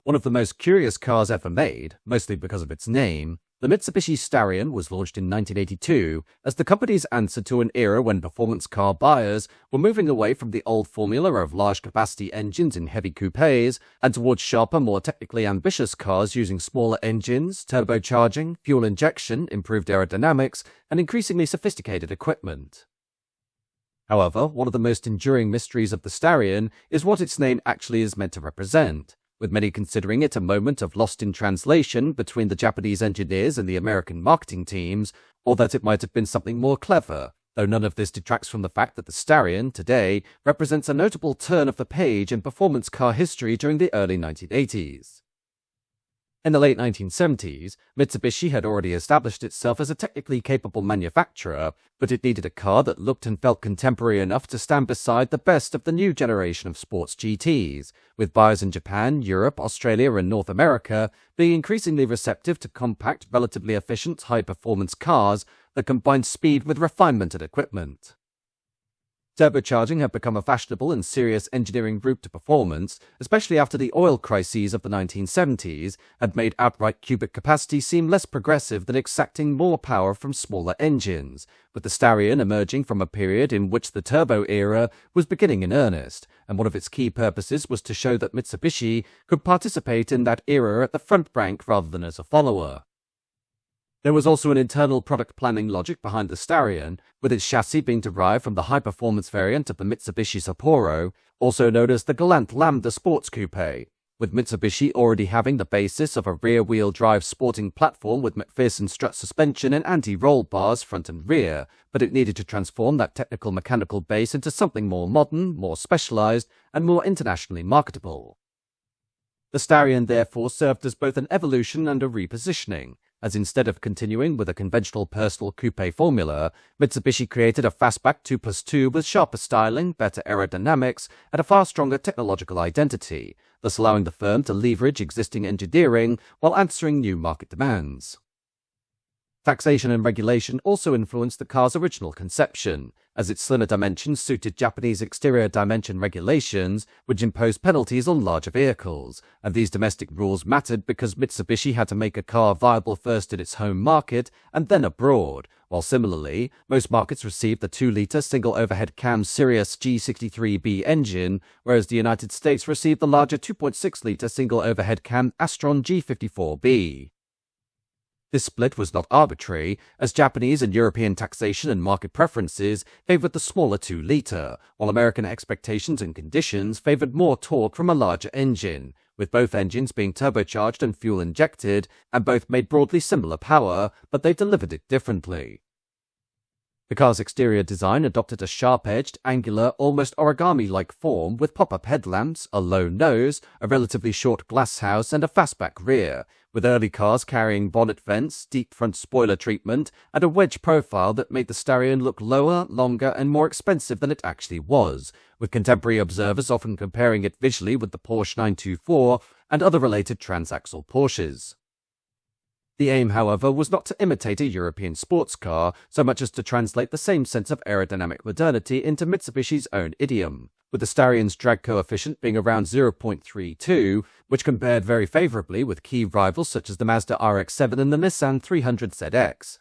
One of the most curious cars ever made, mostly because of its name, the Mitsubishi Starion was launched in 1982 as the company's answer to an era when performance car buyers were moving away from the old formula of large-capacity engines in heavy coupés and towards sharper, more technically ambitious cars using smaller engines, turbocharging, fuel injection, improved aerodynamics, and increasingly sophisticated equipment. However, one of the most enduring mysteries of the Starion is what its name actually is meant to represent, with many considering it a moment of lost in translation between the Japanese engineers and the American marketing teams, or that it might have been something more clever, though none of this detracts from the fact that the Starion, today, represents a notable turn of the page in performance car history during the early 1980s. In the late 1970s, Mitsubishi had already established itself as a technically capable manufacturer, but it needed a car that looked and felt contemporary enough to stand beside the best of the new generation of sports GTs, with buyers in Japan, Europe, Australia, and North America being increasingly receptive to compact, relatively efficient, high-performance cars that combine speed with refinement and equipment. Turbocharging had become a fashionable and serious engineering route to performance, especially after the oil crises of the 1970s had made outright cubic capacity seem less progressive than exacting more power from smaller engines, with the Starion emerging from a period in which the turbo era was beginning in earnest, and one of its key purposes was to show that Mitsubishi could participate in that era at the front rank rather than as a follower. There was also an internal product planning logic behind the Starion, with its chassis being derived from the high-performance variant of the Mitsubishi Sapporo, also known as the Galant Lambda Sports Coupe, with Mitsubishi already having the basis of a rear-wheel drive sporting platform with McPherson strut suspension and anti-roll bars front and rear, but it needed to transform that technical mechanical base into something more modern, more specialized, and more internationally marketable. The Starion therefore served as both an evolution and a repositioning, as instead of continuing with a conventional personal coupe formula, Mitsubishi created a fastback 2+2 with sharper styling, better aerodynamics, and a far stronger technological identity, thus allowing the firm to leverage existing engineering while answering new market demands. Taxation and regulation also influenced the car's original conception, as its slimmer dimensions suited Japanese exterior dimension regulations, which imposed penalties on larger vehicles, and these domestic rules mattered because Mitsubishi had to make a car viable first in its home market and then abroad, while similarly, most markets received the 2-litre single overhead cam Sirius G63B engine, whereas the United States received the larger 2.6-litre single overhead cam Astron G54B. This split was not arbitrary, as Japanese and European taxation and market preferences favored the smaller 2-litre, while American expectations and conditions favored more torque from a larger engine, with both engines being turbocharged and fuel-injected, and both made broadly similar power, but they delivered it differently. The car's exterior design adopted a sharp-edged, angular, almost origami-like form with pop-up headlamps, a low nose, a relatively short glass house, and a fastback rear, with early cars carrying bonnet vents, deep front spoiler treatment, and a wedge profile that made the Starion look lower, longer, and more expensive than it actually was, with contemporary observers often comparing it visually with the Porsche 924 and other related transaxle Porsches. The aim, however, was not to imitate a European sports car so much as to translate the same sense of aerodynamic modernity into Mitsubishi's own idiom, with the Starion's drag coefficient being around 0.32, which compared very favorably with key rivals such as the Mazda RX-7 and the Nissan 300ZX.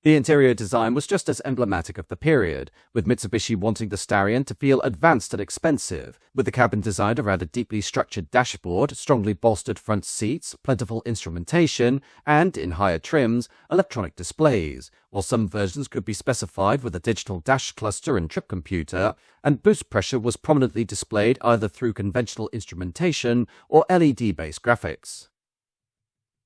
The interior design was just as emblematic of the period, with Mitsubishi wanting the Starion to feel advanced and expensive, with the cabin designed around a deeply structured dashboard, strongly bolstered front seats, plentiful instrumentation, and, in higher trims, electronic displays, while some versions could be specified with a digital dash cluster and trip computer, and boost pressure was prominently displayed either through conventional instrumentation or LED-based graphics.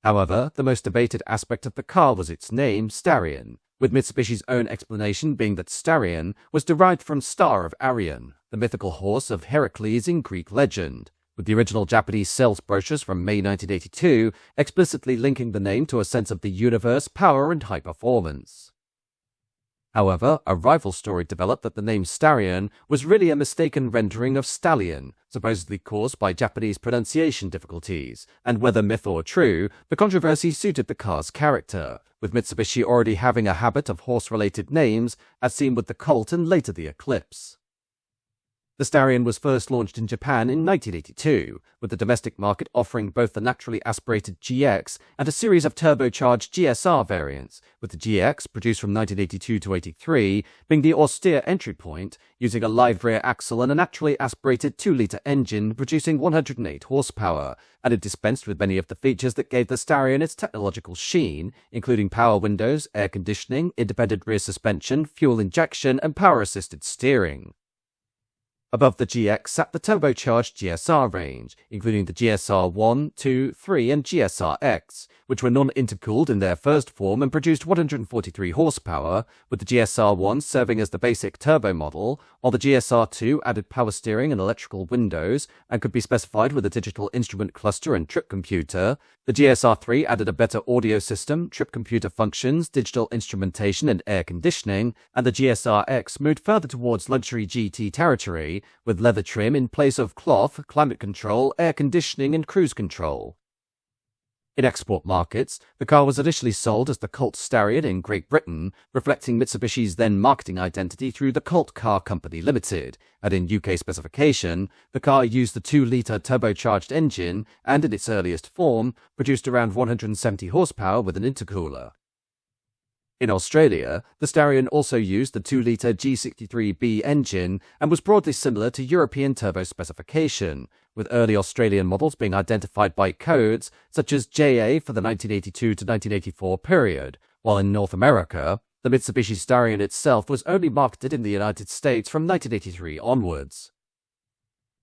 However, the most debated aspect of the car was its name, Starion, with Mitsubishi's own explanation being that Starion was derived from Star of Arion, the mythical horse of Heracles in Greek legend, with the original Japanese sales brochures from May 1982 explicitly linking the name to a sense of the universe, power, and high performance. However, a rival story developed that the name Starion was really a mistaken rendering of stallion, supposedly caused by Japanese pronunciation difficulties, and whether myth or true, the controversy suited the car's character, with Mitsubishi already having a habit of horse-related names, as seen with the Colt and later the Eclipse. The Starion was first launched in Japan in 1982, with the domestic market offering both the naturally aspirated GX and a series of turbocharged GSR variants, with the GX, produced from 1982 to 83, being the austere entry point, using a live rear axle and a naturally aspirated 2-litre engine producing 108 horsepower, and it dispensed with many of the features that gave the Starion its technological sheen, including power windows, air conditioning, independent rear suspension, fuel injection, and power-assisted steering. Above the GX sat the turbocharged GSR range, including the GSR 1, 2, 3 and GSR X, which were non-intercooled in their first form and produced 143 horsepower, with the GSR 1 serving as the basic turbo model, while the GSR 2 added power steering and electrical windows, and could be specified with a digital instrument cluster and trip computer. The GSR 3 added a better audio system, trip computer functions, digital instrumentation and air conditioning, and the GSR X moved further towards luxury GT territory, with leather trim in place of cloth, climate control, air conditioning and cruise control. In export markets, the car was initially sold as the Colt Starion in Great Britain, reflecting Mitsubishi's then marketing identity through the Colt Car Company Limited, and in UK specification, the car used the 2-litre turbocharged engine and, in its earliest form, produced around 170 horsepower with an intercooler. In Australia, the Starion also used the 2-litre G63B engine and was broadly similar to European turbo specification, with early Australian models being identified by codes such as JA for the 1982 to 1984 period, while in North America, the Mitsubishi Starion itself was only marketed in the United States from 1983 onwards.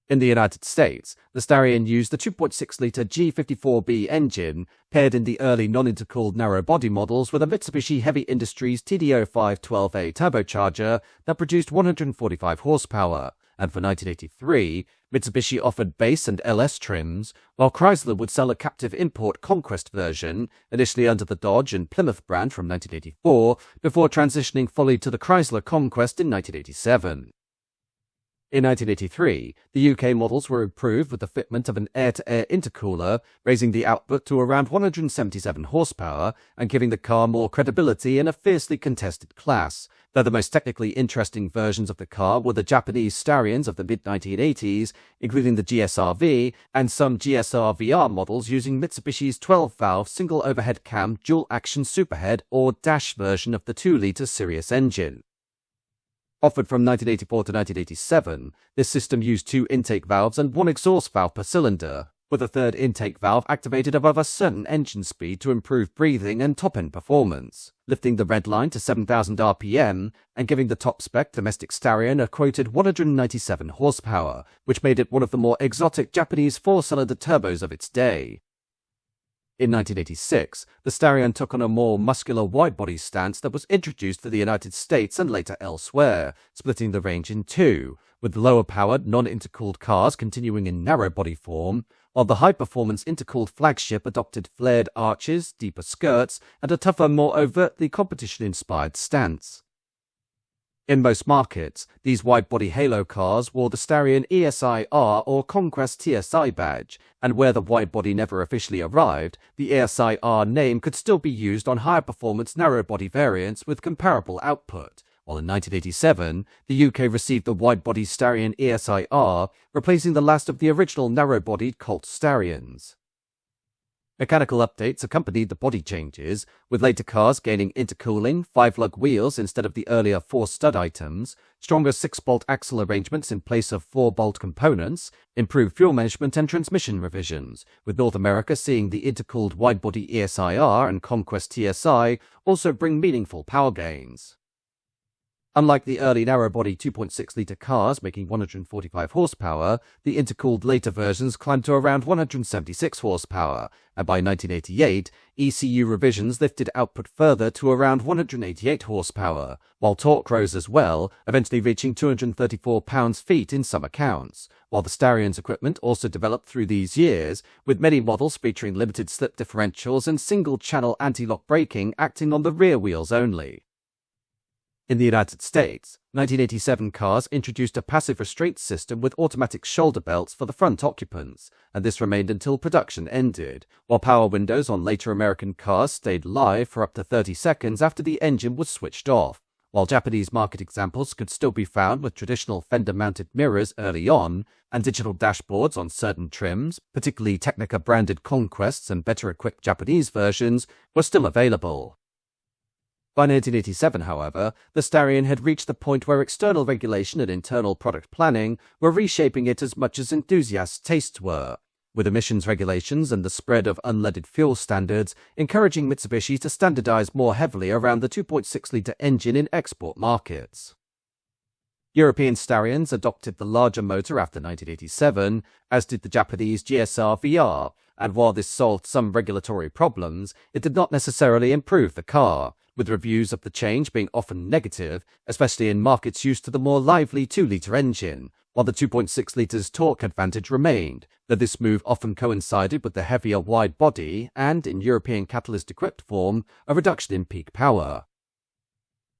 In the United States, the Starion used the 2.6-litre G54B engine, paired in the early non-intercooled narrow-body models with a Mitsubishi Heavy Industries TD0512A turbocharger that produced 145 horsepower, and for 1983, Mitsubishi offered base and LS trims, while Chrysler would sell a captive import Conquest version, initially under the Dodge and Plymouth brand from 1984, before transitioning fully to the Chrysler Conquest in 1987. In 1983, the UK models were improved with the fitment of an air-to-air intercooler, raising the output to around 177 horsepower and giving the car more credibility in a fiercely contested class, though the most technically interesting versions of the car were the Japanese Starions of the mid-1980s, including the GSR-V and some GSR-VR models using Mitsubishi's 12-valve single overhead cam dual-action superhead or dash version of the 2-litre Sirius engine. Offered from 1984 to 1987, this system used 2 intake valves and 1 exhaust valve per cylinder, with a third intake valve activated above a certain engine speed to improve breathing and top-end performance, lifting the red line to 7,000 RPM and giving the top-spec domestic Starion a quoted 197 horsepower, which made it one of the more exotic Japanese 4-cylinder turbos of its day. In 1986, the Starion took on a more muscular wide-body stance that was introduced for the United States and later elsewhere, splitting the range in two, with lower-powered, non-intercooled cars continuing in narrow-body form, while the high-performance intercooled flagship adopted flared arches, deeper skirts, and a tougher, more overtly competition-inspired stance. In most markets, these wide-body halo cars wore the Starion ESI-R or Conquest TSI badge, and where the wide-body never officially arrived, the ESI-R name could still be used on higher-performance narrow-body variants with comparable output, while in 1987, the UK received the wide-body Starion ESI-R, replacing the last of the original narrow-bodied Colt Starions. Mechanical updates accompanied the body changes, with later cars gaining intercooling, 5-lug wheels instead of the earlier 4-stud items, stronger 6-bolt axle arrangements in place of 4-bolt components, improved fuel management and transmission revisions, with North America seeing the intercooled wide-body ESI-R and Conquest TSI also bring meaningful power gains. Unlike the early narrow-body 2.6-litre cars making 145 horsepower, the intercooled later versions climbed to around 176 horsepower, and by 1988, ECU revisions lifted output further to around 188 horsepower, while torque rose as well, eventually reaching 234 pounds-feet in some accounts, while the Starion's equipment also developed through these years, with many models featuring limited slip differentials and single-channel anti-lock braking acting on the rear wheels only. In the United States, 1987 cars introduced a passive restraint system with automatic shoulder belts for the front occupants, and this remained until production ended, while power windows on later American cars stayed live for up to 30 seconds after the engine was switched off, While Japanese market examples could still be found with traditional fender-mounted mirrors early on, and digital dashboards on certain trims, particularly Technica-branded Conquests and better-equipped Japanese versions, were still available. By 1987, however, the Starion had reached the point where external regulation and internal product planning were reshaping it as much as enthusiasts' tastes were, with emissions regulations and the spread of unleaded fuel standards encouraging Mitsubishi to standardize more heavily around the 2.6-litre engine in export markets. European Starions adopted the larger motor after 1987, as did the Japanese GSR VR, and while this solved some regulatory problems, it did not necessarily improve the car, with reviews of the change being often negative, especially in markets used to the more lively 2-litre engine, while the 2.6 litres torque advantage remained, though this move often coincided with the heavier wide body and, in European catalyst-equipped form, a reduction in peak power.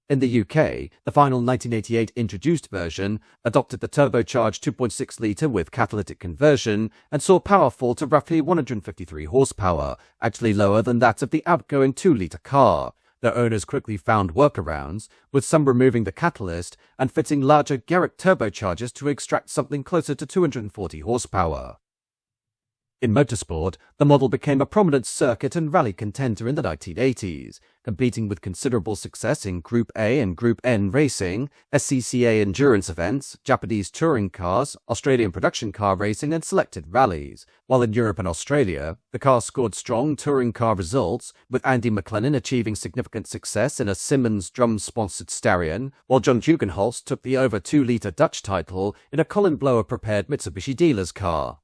In the UK, the final 1988 introduced version adopted the turbocharged 2.6-litre with catalytic conversion and saw power fall to roughly 153 horsepower, actually lower than that of the outgoing 2-litre car. Their owners quickly found workarounds, with some removing the catalyst and fitting larger Garrett turbochargers to extract something closer to 240 horsepower. In Motorsport, the model became a prominent circuit and rally contender in the 1980s, competing with considerable success in Group A and Group N racing, SCCA endurance events, Japanese touring cars, Australian production car racing and selected rallies, while in Europe and Australia, the car scored strong touring car results, with Andy McLennan achieving significant success in a Simmons drum-sponsored Starion, while John Hugenholtz took the over 2-litre Dutch title in a Colin Blower-prepared Mitsubishi dealer's car.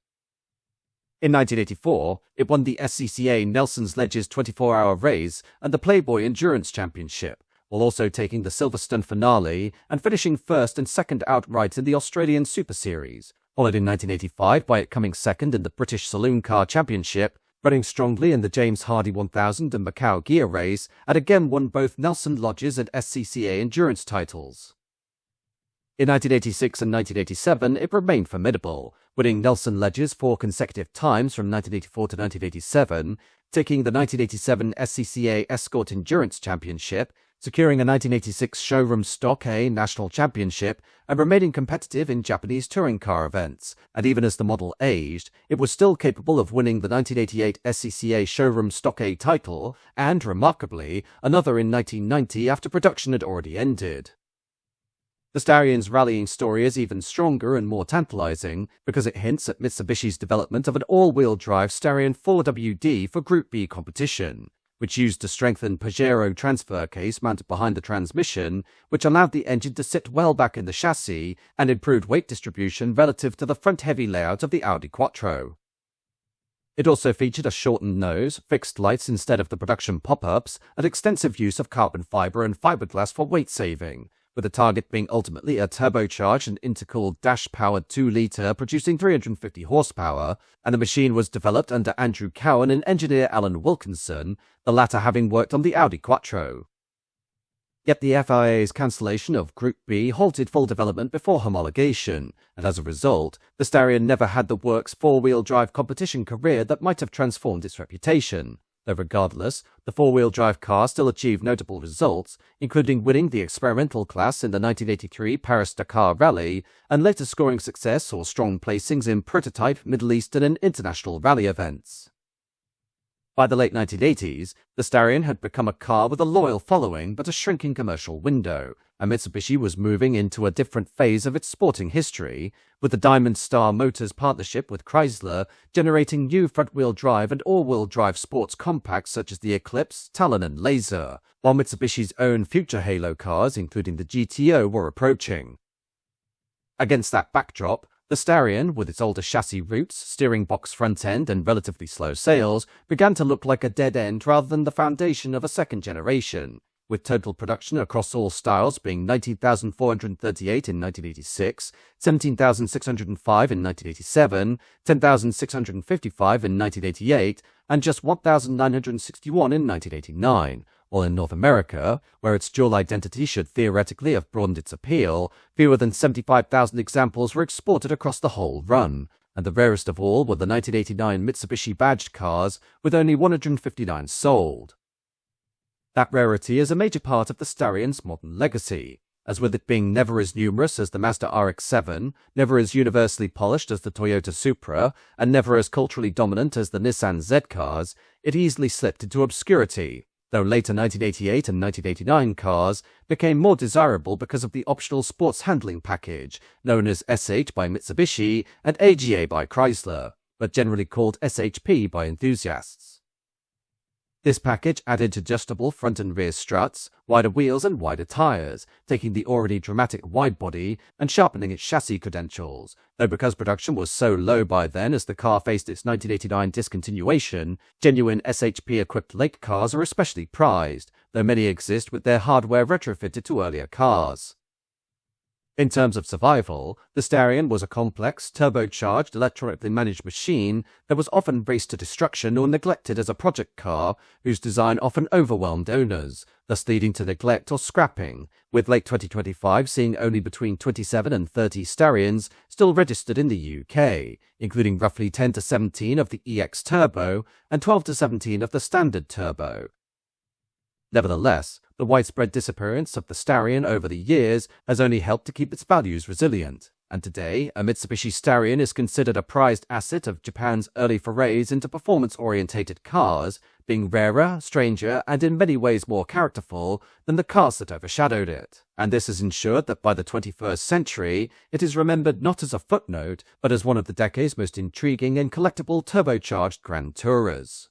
In 1984, it won the SCCA Nelson's Ledges 24-hour race and the Playboy Endurance Championship, while also taking the Silverstone finale and finishing first and second outright in the Australian Super Series, followed in 1985 by it coming second in the British Saloon Car Championship, running strongly in the James Hardy 1000 and Macau Gear race, and again won both Nelson Lodges and SCCA endurance titles. In 1986 and 1987, it remained formidable, winning Nelson Ledges 4 consecutive times from 1984 to 1987, taking the 1987 SCCA Escort Endurance Championship, securing a 1986 Showroom Stock A National Championship, and remaining competitive in Japanese touring car events. And even as the model aged, it was still capable of winning the 1988 SCCA Showroom Stock A title, and, remarkably, another in 1990 after production had already ended. The Starion's rallying story is even stronger and more tantalizing because it hints at Mitsubishi's development of an all-wheel drive Starion 4WD for Group B competition, which used a strengthened Pajero transfer case mounted behind the transmission, which allowed the engine to sit well back in the chassis and improved weight distribution relative to the front-heavy layout of the Audi Quattro. It also featured a shortened nose, fixed lights instead of the production pop-ups, and extensive use of carbon fiber and fiberglass for weight saving, with the target being ultimately a turbocharged and intercooled dash-powered 2-litre producing 350 horsepower, and the machine was developed under Andrew Cowan and engineer Alan Wilkinson, the latter having worked on the Audi Quattro. Yet the FIA's cancellation of Group B halted full development before homologation, and as a result, the Starion never had the works four-wheel drive competition career that might have transformed its reputation. Though regardless, the four-wheel drive car still achieved notable results, including winning the experimental class in the 1983 Paris-Dakar Rally, and later scoring success or strong placings in prototype, Middle Eastern and international rally events. By the late 1980s, the Starion had become a car with a loyal following but a shrinking commercial window, and Mitsubishi was moving into a different phase of its sporting history, with the Diamond Star Motors partnership with Chrysler generating new front-wheel drive and all-wheel drive sports compacts such as the Eclipse, Talon and Laser, while Mitsubishi's own future Halo cars, including the GTO, were approaching. Against that backdrop, the Starion, with its older chassis roots, steering box front end and relatively slow sales, began to look like a dead end rather than the foundation of a second generation, with total production across all styles being 19,438 in 1986, 17,605 in 1987, 10,655 in 1988, and just 1,961 in 1989. While in North America, where its dual identity should theoretically have broadened its appeal, fewer than 75,000 examples were exported across the whole run, and the rarest of all were the 1989 Mitsubishi badged cars, with only 159 sold. That rarity is a major part of the Starion's modern legacy, as with it being never as numerous as the Mazda RX-7, never as universally polished as the Toyota Supra, and never as culturally dominant as the Nissan Z cars, it easily slipped into obscurity, though later 1988 and 1989 cars became more desirable because of the optional sports handling package, known as SH by Mitsubishi and AGA by Chrysler, but generally called SHP by enthusiasts. This package added adjustable front and rear struts, wider wheels and wider tires, taking the already dramatic wide body and sharpening its chassis credentials, though because production was so low by then as the car faced its 1989 discontinuation, genuine SHP-equipped lake cars are especially prized, though many exist with their hardware retrofitted to earlier cars. In terms of survival, the Starion was a complex, turbocharged, electronically managed machine that was often raced to destruction or neglected as a project car, whose design often overwhelmed owners, thus leading to neglect or scrapping, with late 2025 seeing only between 27 and 30 Starions still registered in the UK, including roughly 10 to 17 of the EX Turbo and 12 to 17 of the Standard Turbo. Nevertheless, the widespread disappearance of the Starion over the years has only helped to keep its values resilient, and today a Mitsubishi Starion is considered a prized asset of Japan's early forays into performance-orientated cars, being rarer, stranger, and in many ways more characterful than the cars that overshadowed it. And this has ensured that by the 21st century, it is remembered not as a footnote, but as one of the decade's most intriguing and collectible turbocharged grand tourers.